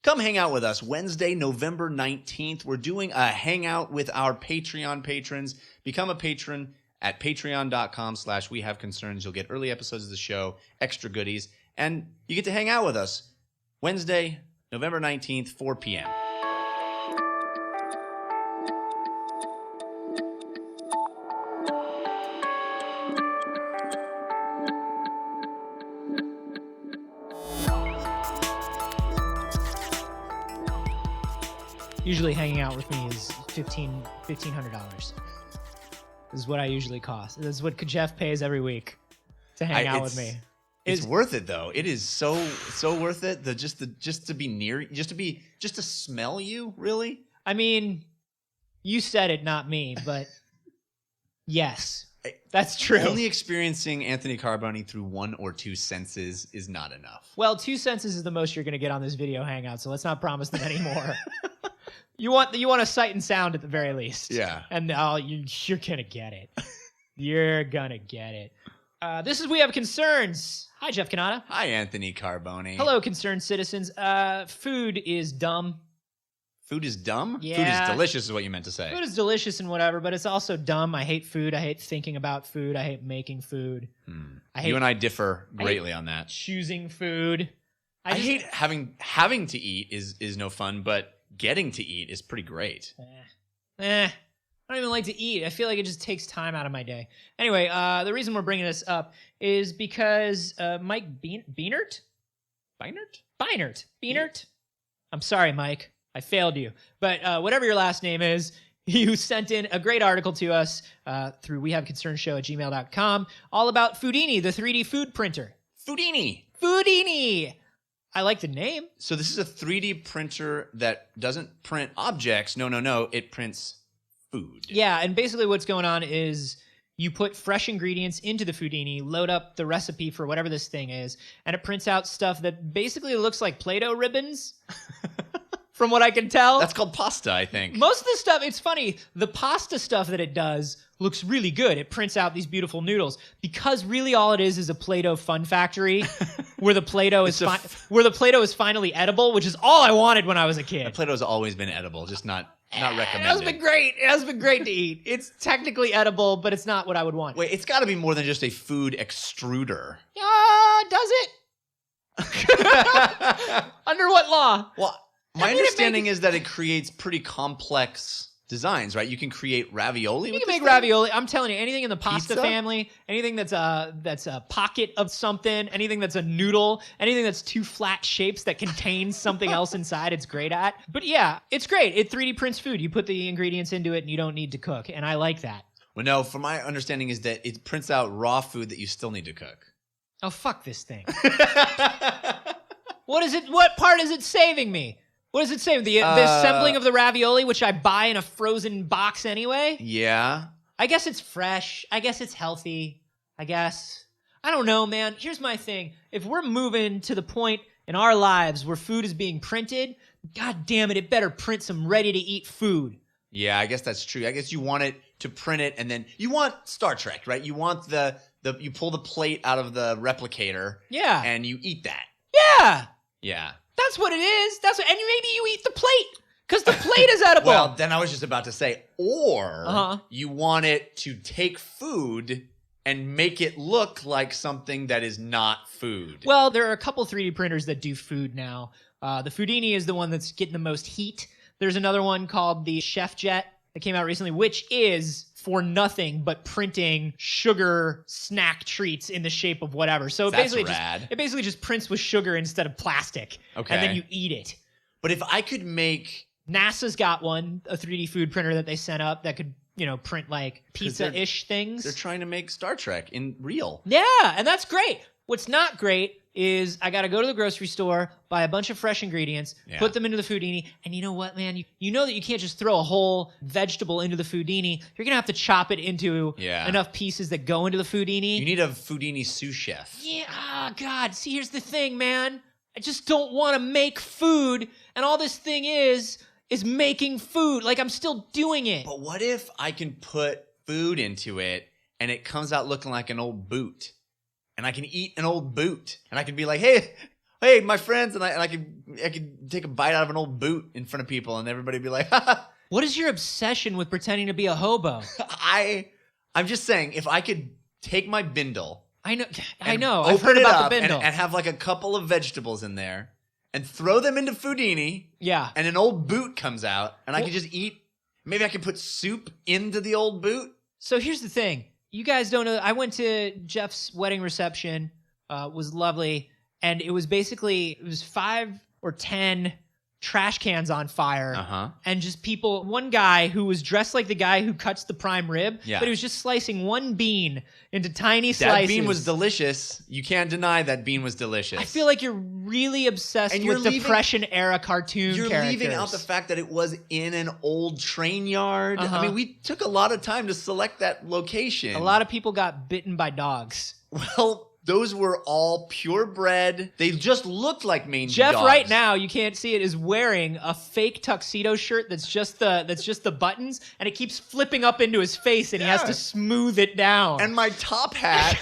Come hang out with us Wednesday, November 19th. We're doing a hangout with our Patreon patrons. Become a patron at patreon.com/wehaveconcerns. You'll get early episodes of the show, extra goodies, and you get to hang out with us Wednesday, November 19th, 4 p.m. Usually hanging out with me is $1,500. This is what I usually cost. This is what Jeff pays every week to hang out with me. It's worth it though. It is so worth it. Just to be near, just to smell you. Really? I mean, you said it, not me, but yes, that's true. Only experiencing Anthony Carboni through one or two senses is not enough. Well, 2 senses is the most you're going to get on this video hangout, so let's not promise them anymore. You want a sight and sound at the very least. Yeah. And you're going to get it. You're going to get it. This is We Have Concerns. Hi, Jeff Cannata. Hi, Anthony Carboni. Hello, concerned citizens. Food is dumb. Food is dumb? Yeah. Food is delicious is what you meant to say. Food is delicious and whatever, but it's also dumb. I hate food. I hate thinking about food. I hate making food. You and I differ greatly on that. Choosing food. I hate having to eat is no fun, but getting to eat is pretty great. I don't even like to eat. I feel like it just takes time out of my day. Anyway, the reason we're bringing this up is because Mike Beanert? Beanert? I'm sorry, Mike. I failed you. But whatever your last name is, you sent in a great article to us through wehaveconcernshow@gmail.com all about Foodini, the 3D food printer. Foodini! I like the name. So this is a 3D printer that doesn't print objects. No. It prints food. Yeah, and basically what's going on is you put fresh ingredients into the Foodini, load up the recipe for whatever this thing is, and it prints out stuff that basically looks like Play-Doh ribbons, from what I can tell. That's called pasta, I think. Most of the stuff, it's funny, the pasta stuff that it does looks really good. It prints out these beautiful noodles because really all it is a Play-Doh fun factory where the Play-Doh is finally edible, which is all I wanted when I was a kid. Play-Doh's always been edible, just not recommended. It has been great. It has been great to eat. It's technically edible, but it's not what I would want. Wait, it's got to be more than just a food extruder. Does it? Under what law? Well, my understanding is that it creates pretty complex designs, right? You can create ravioli. You can make ravioli. I'm telling you, anything in the pasta Pizza? family, anything that's a pocket of something, anything that's a noodle, anything that's two flat shapes that contains something else inside, it's great at. But yeah, it's great. It 3D prints food. You put the ingredients into it and you don't need to cook. And I like that. Well, no, from my understanding is that it prints out raw food that you still need to cook. Oh, fuck this thing. What part is it saving me? What does it say? The assembling of the ravioli, which I buy in a frozen box anyway? Yeah. I guess it's fresh. I guess it's healthy. I guess. I don't know, man. Here's my thing. If we're moving to the point in our lives where food is being printed, god damn it, it better print some ready-to-eat food. Yeah, I guess that's true. I guess you want it to print it, and then you want Star Trek, right? You want you pull the plate out of the replicator. Yeah. And you eat that. Yeah. Yeah. That's what it is. And maybe you eat the plate because the plate is edible. Well, then I was just about to say, or you want it to take food and make it look like something that is not food. Well, there are a couple 3D printers that do food now. The Foodini is the one that's getting the most heat. There's another one called the Chef Jet that came out recently, which is for nothing but printing sugar snack treats in the shape of whatever. So it basically just prints with sugar instead of plastic. Okay. And then you eat it. But if I could make... NASA's got one, a 3D food printer that they sent up that could, print like pizza-ish things. They're trying to make Star Trek in real. Yeah, and that's great. What's not great is I got to go to the grocery store, buy a bunch of fresh ingredients, put them into the Foodini, and you know what, man? You know that you can't just throw a whole vegetable into the Foodini. You're going to have to chop it into enough pieces that go into the Foodini. You need a Foodini sous chef. Yeah, God. See, here's the thing, man. I just don't want to make food, and all this thing is making food. Like, I'm still doing it. But what if I can put food into it, and it comes out looking like an old boot? And I can eat an old boot. And I can be like, hey, hey, my friends, and I could take a bite out of an old boot in front of people, and everybody be like, What is your obsession with pretending to be a hobo? I'm just saying, if I could take my bindle, I know. I've heard about the bindle. and have like a couple of vegetables in there, and throw them into Foodini. Yeah. And an old boot comes out, and I can just eat. Maybe I can put soup into the old boot. So here's the thing. You guys don't know. I went to Jeff's wedding reception. Was lovely. And it was 5 or 10 trash cans on fire. And just people, one guy who was dressed like the guy who cuts the prime rib, but he was just slicing one bean into tiny slices. That bean was delicious. You can't deny that bean was delicious. I feel like you're really obsessed with Depression-era cartoon characters. You're leaving out the fact that it was in an old train yard. I mean, we took a lot of time to select that location. A lot of people got bitten by dogs. Well, those were all purebred. They just looked like mangy dogs. Jeff right now, you can't see it, is wearing a fake tuxedo shirt that's just the buttons, and it keeps flipping up into his face, and he has to smooth it down. And my top hat,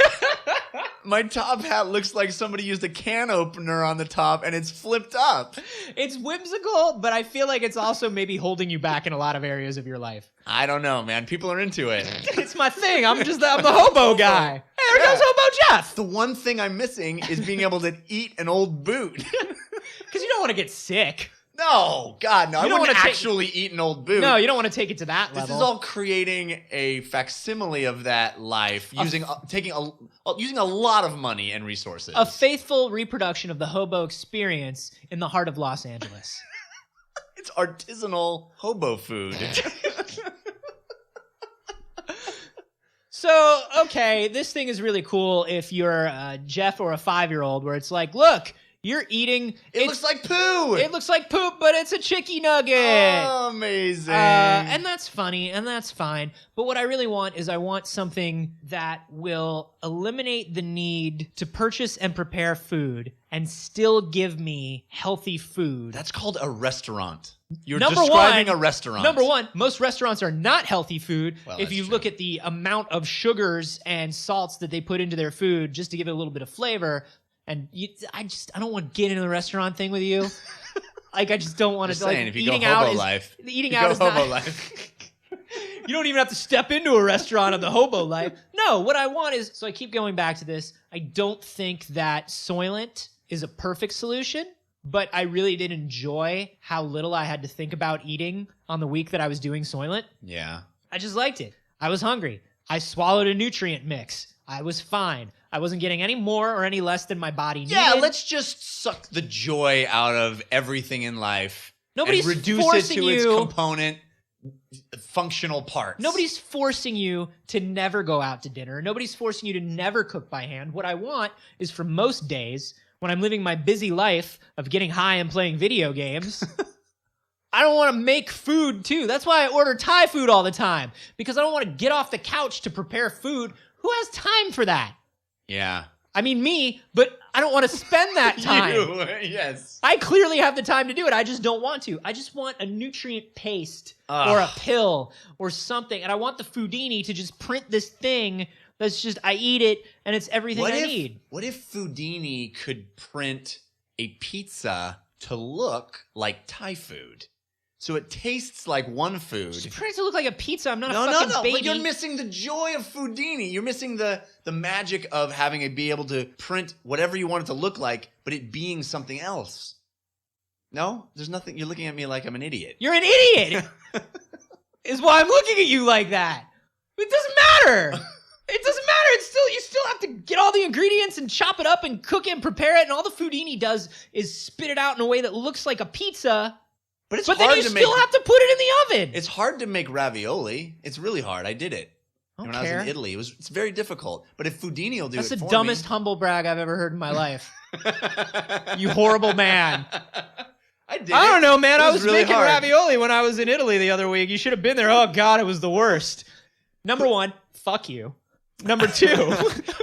looks like somebody used a can opener on the top, and it's flipped up. It's whimsical, but I feel like it's also maybe holding you back in a lot of areas of your life. I don't know, man. People are into it. It's my thing. I'm the hobo guy. Hey, there goes Hobo Jeff. The one thing I'm missing is being able to eat an old boot. Because you don't want to get sick. No, God, no. I wouldn't actually eat an old boot. No, you don't want to take it to that level. This is all creating a facsimile of that life, using a lot of money and resources. A faithful reproduction of the hobo experience in the heart of Los Angeles. It's artisanal hobo food. So, okay, this thing is really cool if you're Jeff or a 5-year-old, where it's like, look, you're eating. It looks like poo. It looks like poop, but it's a chicky nugget. Oh, amazing. And that's funny, and that's fine. But what I really want is I want something that will eliminate the need to purchase and prepare food and still give me healthy food. That's called a restaurant. You're describing a restaurant. Number one, most restaurants are not healthy food. Well, if you look at the amount of sugars and salts that they put into their food just to give it a little bit of flavor. And I don't want to get into the restaurant thing with you. Like, I just don't want to. Saying, if you go hobo life, eating out is not. You don't even have to step into a restaurant of the hobo life. No, what I want is, so I keep going back to this. I don't think that Soylent is a perfect solution, but I really did enjoy how little I had to think about eating on the week that I was doing Soylent. Yeah. I just liked it. I was hungry. I swallowed a nutrient mix. I was fine. I wasn't getting any more or any less than my body needed. Yeah, let's just suck the joy out of everything in life. Nobody's and reduce forcing it to you. its component functional parts. Nobody's forcing you to never go out to dinner. Nobody's forcing you to never cook by hand. What I want is, for most days, when I'm living my busy life of getting high and playing video games, I don't want to make food too. That's why I order Thai food all the time, because I don't want to get off the couch to prepare food. Who has time for that? Yeah. I mean, me, but I don't want to spend that time. You, yes. I clearly have the time to do it. I just don't want to. I just want a nutrient paste or a pill or something. And I want the Foodini to just print this thing that's just, I eat it and it's everything I need. What if Foodini could print a pizza to look like Thai food? So it tastes like one food. Just print it to look like a pizza. I'm not a fucking baby. But you're missing the joy of Foodini. You're missing the magic of having it be able to print whatever you want it to look like, but it being something else. No? There's nothing. You're looking at me like I'm an idiot. You're an idiot! Is why I'm looking at you like that. It doesn't matter. It doesn't matter. It's still, you still have to get all the ingredients and chop it up and cook it and prepare it. And all the Foodini does is spit it out in a way that looks like a pizza. But then you still have to put it in the oven. It's hard to make ravioli. It's really hard. I did it when I was in Italy. It's very difficult. But if Foodini will do it for me. That's the dumbest humble brag I've ever heard in my life. You horrible man. I don't know, man. I was really making ravioli when I was in Italy the other week. You should have been there. Oh, God, it was the worst. Number one, fuck you. Number two.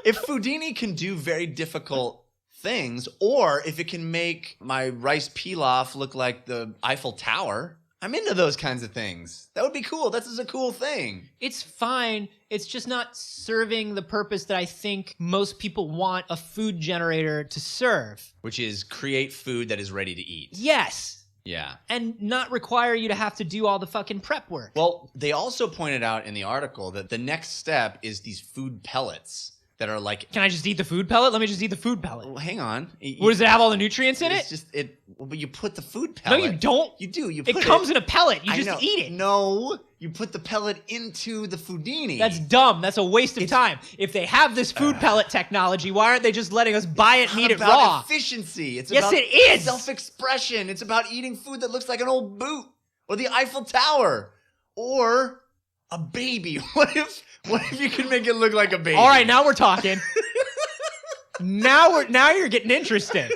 If Foodini can do very difficult things, or if it can make my rice pilaf look like the Eiffel Tower, I'm into those kinds of things. That would be cool. This is a cool thing. It's fine. It's just not serving the purpose that I think most people want a food generator to serve. Which is create food that is ready to eat. Yes. Yeah. And not require you to have to do all the fucking prep work. Well, they also pointed out in the article that the next step is these food pellets that are like... Can I just eat the food pellet? Let me just eat the food pellet. Well, hang on. What, does it have all the nutrients in it? It's just but you put the food pellet. No, you don't. You do. You it put comes in a pellet. You I just know. eat it. No, you put the pellet into the Foodini. That's dumb. That's a waste of time. If they have this food pellet technology, why aren't they just letting us buy it and eat it raw? Efficiency. It's Yes, about it is. self-expression. It's about eating food that looks like an old boot or the Eiffel Tower or a baby. What if you could make it look like a baby? All right, now we're talking. Now you're getting interested.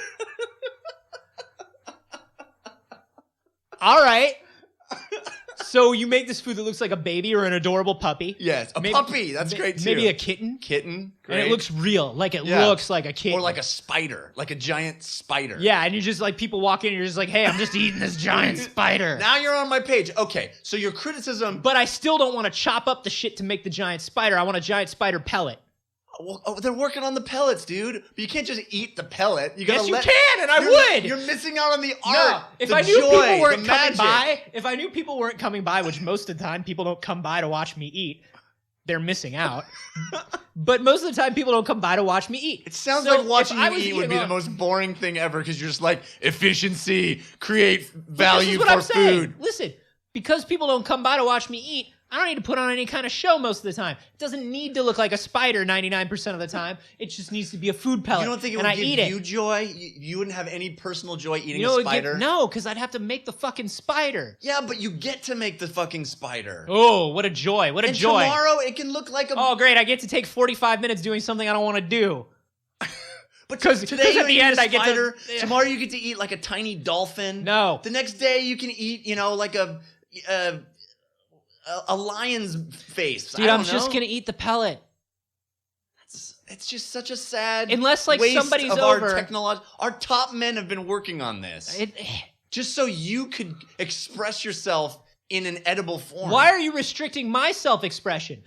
All right. So you make this food that looks like a baby or an adorable puppy. Yes, a puppy. That's great too. Maybe a kitten. Kitten. Great. And it looks real, like it looks like a kitten. Or like a spider, like a giant spider. Yeah, and you just like people walk in and you're just like, hey, I'm just eating this giant spider. Now you're on my page. Okay, so your criticism... But I still don't want to chop up the shit to make the giant spider. I want a giant spider pellet. Well, they're working on the pellets, dude. But you can't just eat the pellet. You Yes, you can, and I would. You're missing out on the art. No, if the I knew joy, people weren't the coming magic. by, if I knew people weren't coming by, which most of the time people don't come by to watch me eat, they're missing out. But most of the time people don't come by to watch me eat. It sounds So like watching if I you was eat would eating be the most boring thing ever because you're just like, efficiency, create value This is what for I'm saying. food. Listen, because people don't come by to watch me eat, I don't need to put on any kind of show most of the time. It doesn't need to look like a spider 99% of the time. It just needs to be a food pellet. You don't think it and would I give eat you it. joy? You wouldn't have any personal joy eating You know, a spider? no, because I'd have to make the fucking spider. Yeah, but you get to make the fucking spider. Oh, what a joy. What a and joy. tomorrow it can look like a... Oh, great. I get to take 45 minutes doing something I don't want to do. But 'Cause today at the end I get to... Tomorrow you get to eat like a tiny dolphin. No. The next day you can eat, like a lion's face. Dude, I'm just going to eat the pellet. It's just such a sad Unless, like, waste somebody's of over. our technology. Our top men have been working on this. Just so you could express yourself in an edible form. Why are you restricting my self-expression?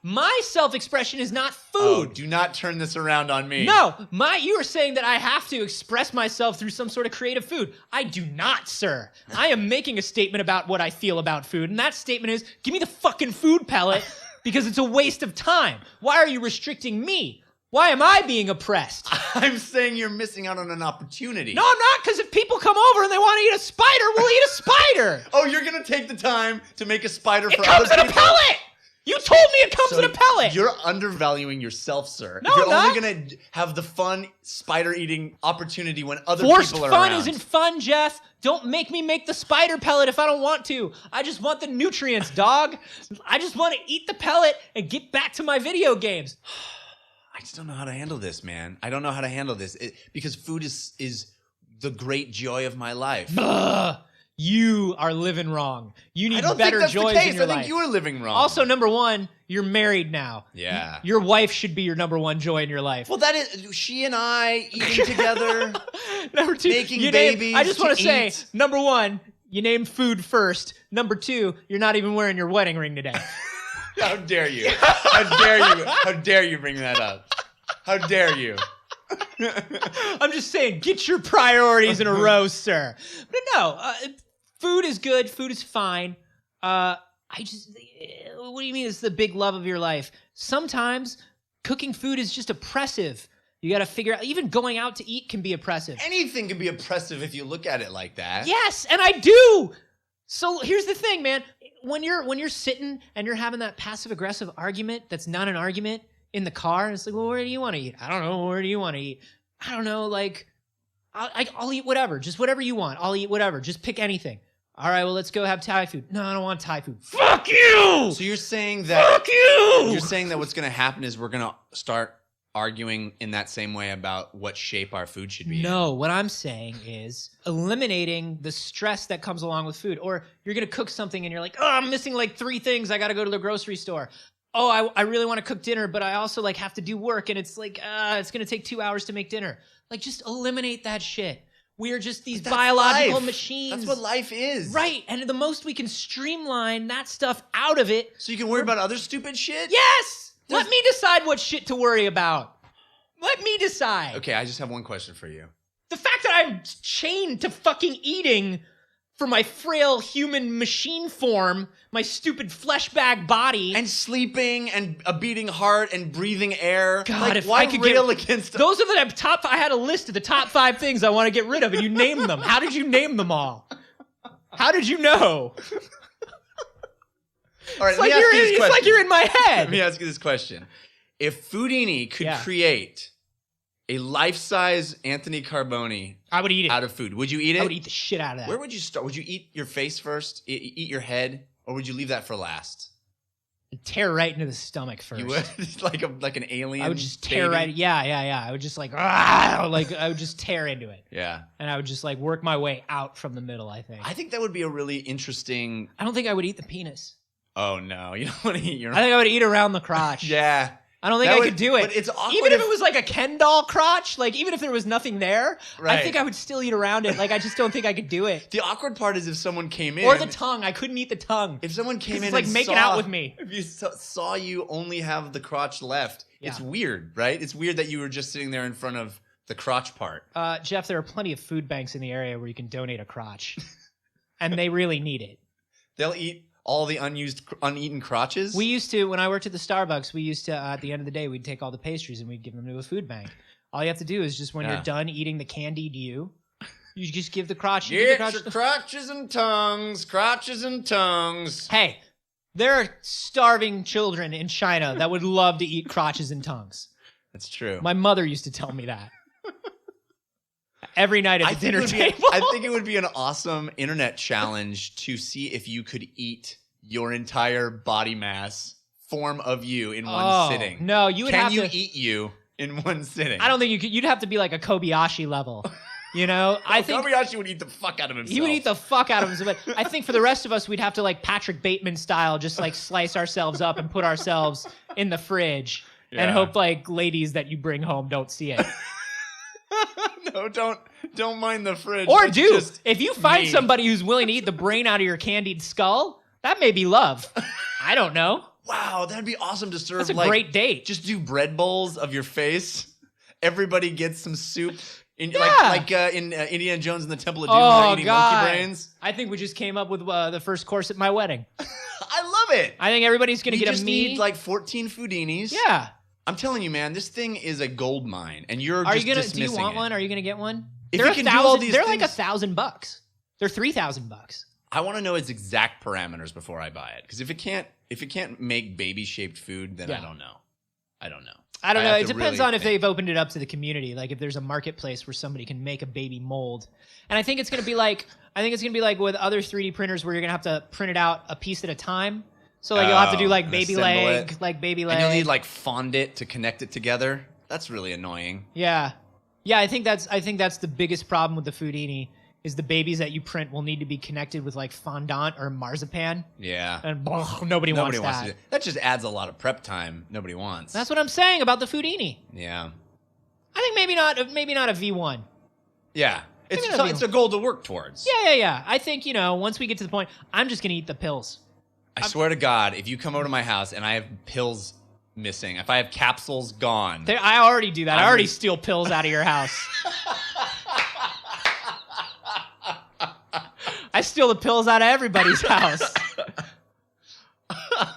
My self-expression is not food. Oh, do not turn this around on me. No, you are saying that I have to express myself through some sort of creative food. I do not, sir. I am making a statement about what I feel about food, and that statement is, give me the fucking food pellet because it's a waste of time. Why are you restricting me? Why am I being oppressed? I'm saying you're missing out on an opportunity. No, I'm not, because if people come over and they want to eat a spider, we'll eat a spider. Oh, you're going to take the time to make a spider for It other comes in a people? pellet. You told me it comes in a pellet. You're undervaluing yourself, sir. No, you're I'm not. only going to have the fun spider eating opportunity when other Forced people are fun around. isn't fun, Jeff. Don't make me make the spider pellet if I don't want to. I just want the nutrients, dog. I just want to eat the pellet and get back to my video games. I just don't know how to handle this, man. I don't know how to handle this because food is the great joy of my life. Ugh, you are living wrong. You need I don't better think that's joys the case. in your I think life. you are living wrong. Also, number one, you're married now. Yeah. Your wife should be your number one joy in your life. Well, that is she and I eating together. Number two, making you babies I just want to to say, eat. number one, you named food first. Number two, you're not even wearing your wedding ring today. How dare you? How dare you? How dare you bring that up? How dare you? I'm just saying, get your priorities in a row, sir. But no, food is good. Food is fine. What do you mean it's the big love of your life? Sometimes cooking food is just oppressive. You got to figure out, even going out to eat can be oppressive. Anything can be oppressive if you look at it like that. Yes, and I do. So here's the thing, man. When you're sitting and you're having that passive-aggressive argument that's not an argument in the car, and it's like, well, where do you want to eat? I don't know. Where do you want to eat? I don't know. Like, I'll eat whatever. Just whatever you want. I'll eat whatever. Just pick anything. All right, well, let's go have Thai food. No, I don't want Thai food. Fuck you! So you're saying that... Fuck you! You're saying that what's going to happen is we're going to start arguing in that same way about what shape our food should be in. No, what I'm saying is eliminating the stress that comes along with food. Or you're going to cook something and you're like, oh, I'm missing like 3 things. I got to go to the grocery store. Oh, I really want to cook dinner, but I also like have to do work and it's like, it's going to take 2 hours to make dinner. Like, just eliminate that shit. We are just these That's biological life. machines. That's what life is. Right. And the most we can streamline that stuff out of it. So you can worry about other stupid shit? Yes! Let me decide what shit to worry about. Let me decide. Okay, I just have one question for you. The fact that I'm chained to fucking eating for my frail human machine form, my stupid flesh bag body. And sleeping and a beating heart and breathing air. God, like, if why I could rail get against those are the top. I had a list of the top 5 things I want to get rid of, and you named them. How did you name them all? How did you know? All right, It's like you're in my head. Let me ask you this question. If Foodini could create a life-size Anthony Carboni I would eat it. out of food, would you eat it? I would eat the shit out of that. Where would you start? Would you eat your face first? Eat your head? Or would you leave that for last? Tear right into the stomach first. You would? like an alien I would just tear baby? right. Yeah. I would just I would just tear into it. Yeah. And I would just work my way out from the middle, I think. I think that would be a really interesting... I don't think I would eat the penis. Oh, no. You don't want to eat your... I think I would eat around the crotch. Yeah. I don't think I could do it. But it's awkward even if it was like a Ken doll crotch, even if there was nothing there, Right. I think I would still eat around it. I just don't think I could do it. The awkward part is if someone came in... Or the tongue. I couldn't eat the tongue. If someone came in it's like and making saw, out with me. If you saw you only have the crotch left, it's weird, right? It's weird that you were just sitting there in front of the crotch part. Jeff, there are plenty of food banks in the area where you can donate a crotch. And they really need it. They'll eat all the uneaten crotches? We used to, when I worked at the Starbucks, we used to, at the end of the day, we'd take all the pastries and we'd give them to a food bank. All you have to do is just when you're done eating the candied you just give the crotch. Get your crotches and tongues, crotches and tongues. Hey, there are starving children in China that would love to eat crotches and tongues. That's true. My mother used to tell me that. Every night at the dinner table. I think it would be an awesome internet challenge to see if you could eat your entire body mass form of you in one sitting. No, you would have to. Can you eat you in one sitting? I don't think you could. You'd have to be like a Kobayashi level. You know? I think Kobayashi would eat the fuck out of himself. He would eat the fuck out of himself. But I think for the rest of us, we'd have to Patrick Bateman style, just slice ourselves up and put ourselves in the fridge and hope ladies that you bring home don't see it. No, don't mind the fridge. Or That's do. just If you find me. somebody who's willing to eat the brain out of your candied skull, that may be love. I don't know. Wow, that'd be awesome to serve. That's a great date. Just do bread bowls of your face. Everybody gets some soup. In Indiana Jones and the Temple of Doom, eating monkey brains. I think we just came up with the first course at my wedding. I love it. I think everybody's going to get just a me. need 14 Foodinis. Yeah. I'm telling you, man, this thing is a gold mine, and you're Are just you gonna? dismissing Do you want it. one? Are you going to get one? If they're you can do all these They're things, $1,000. They're $3,000. I want to know its exact parameters before I buy it, because if it can't make baby shaped food, then I don't know. I don't know. It depends on if they've opened it up to the community. If there's a marketplace where somebody can make a baby mold. And I think it's going to be like with other 3D printers where you're going to have to print it out a piece at a time. So you'll have to do baby leg, baby leg. And you'll need fondant to connect it together. That's really annoying. Yeah. Yeah, I think that's the biggest problem with the Foodini is the babies that you print will need to be connected with fondant or marzipan. Yeah. And nobody wants that. To do that. That just adds a lot of prep time nobody wants. That's what I'm saying about the Foodini. Yeah. I think maybe not a V1. Yeah. It's a goal to work towards. Yeah. I think, once we get to the point, I'm just going to eat the pills. I swear to God, if you come over to my house and I have pills missing, if I have capsules gone. I already do that. I already steal pills out of your house. I steal the pills out of everybody's house.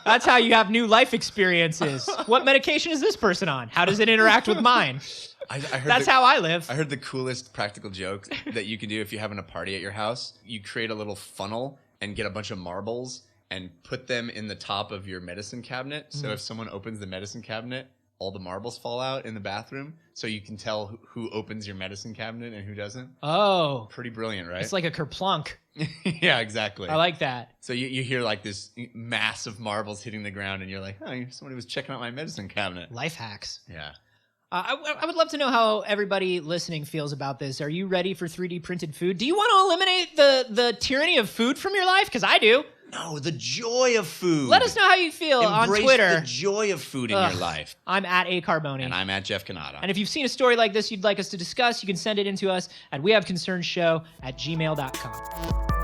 That's how you have new life experiences. What medication is this person on? How does it interact with mine? That's how I live. I heard the coolest practical joke that you can do if you're having a party at your house. You create a little funnel and get a bunch of marbles and put them in the top of your medicine cabinet. So if someone opens the medicine cabinet, all the marbles fall out in the bathroom. So you can tell who opens your medicine cabinet and who doesn't. Oh. Pretty brilliant, right? It's like a kerplunk. Yeah, exactly. I like that. So you hear this mass of marbles hitting the ground and you're like, oh, somebody was checking out my medicine cabinet. Life hacks. Yeah. I would love to know how everybody listening feels about this. Are you ready for 3D printed food? Do you want to eliminate the tyranny of food from your life? Because I do. No, the joy of food. Let us know how you feel on Twitter. Embrace the joy of food in your life. I'm at A Carboni. And I'm at Jeff Canada. And if you've seen a story like this you'd like us to discuss, you can send it in to us at wehaveconcernshow@gmail.com.